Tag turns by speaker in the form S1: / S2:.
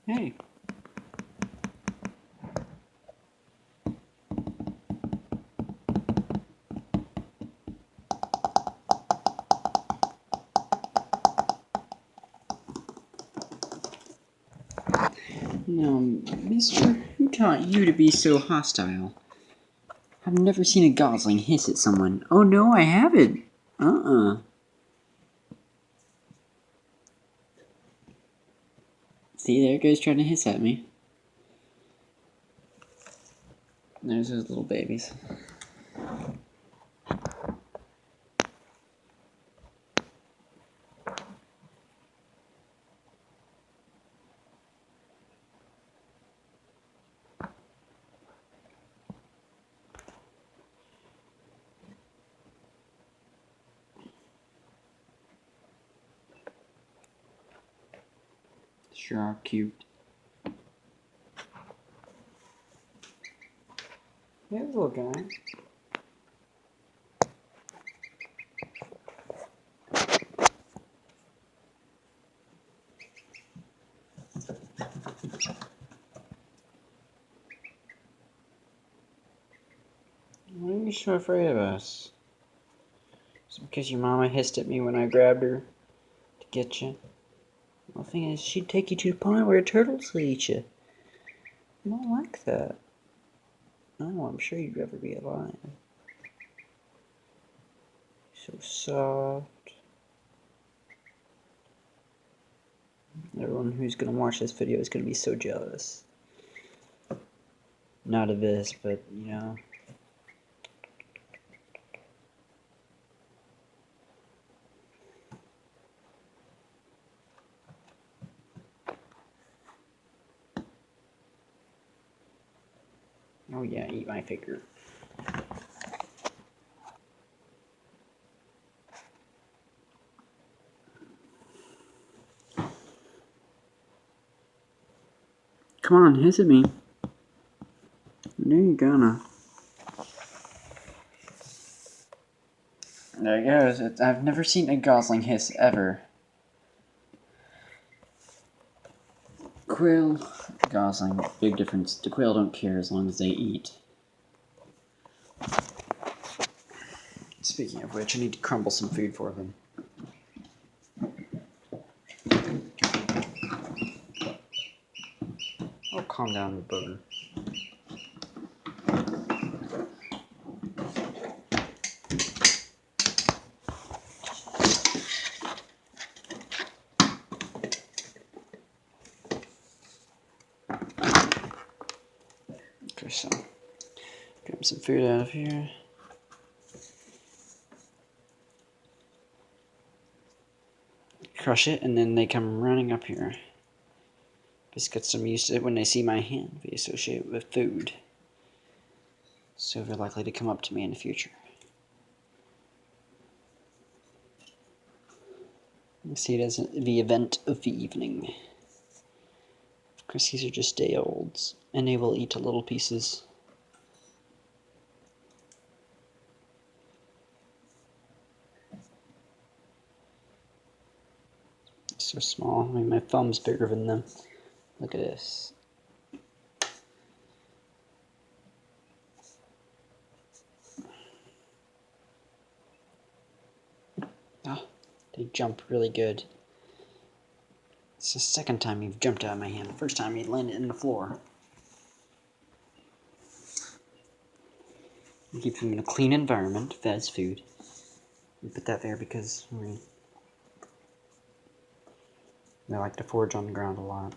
S1: Hey. Now, mister, who taught you to be so hostile? I've never seen a gosling hiss at someone. Oh no, I haven't. See, there it goes trying to hiss at me. There's those little babies. Sure are cute. Yeah, little guy. Why are you so afraid of us? Is it because your mama hissed at me when I grabbed her to get you? Well, the thing is, she'd take you to the pond where turtles would eat you. I don't like that. No, I'm sure you'd rather be alive. So soft. Everyone who's gonna watch this video is gonna be so jealous. Not of this, but you know. Oh yeah, eat my finger. Come on, hiss at me. I knew you're gonna. There it goes. I've never seen a gosling hiss ever. Quail, gosling, big difference. The quail don't care as long as they eat. Speaking of which, I need to crumble some food for them. Oh, calm down, you booger. Okay, so grab some food out of here. Crush it, and then they come running up here. Just get some used to it when they see my hand be associated with food. So they're likely to come up to me in the future. I see it as the event of the evening. Of course, these are just day-olds, and they will eat little pieces. So small. I mean, my thumb's bigger than them. Look at this. Oh, they jump really good. It's the second time you've jumped out of my hand. The first time you landed in the floor. You keep them in a clean environment, fed food. We put that there because they like to forage on the ground a lot.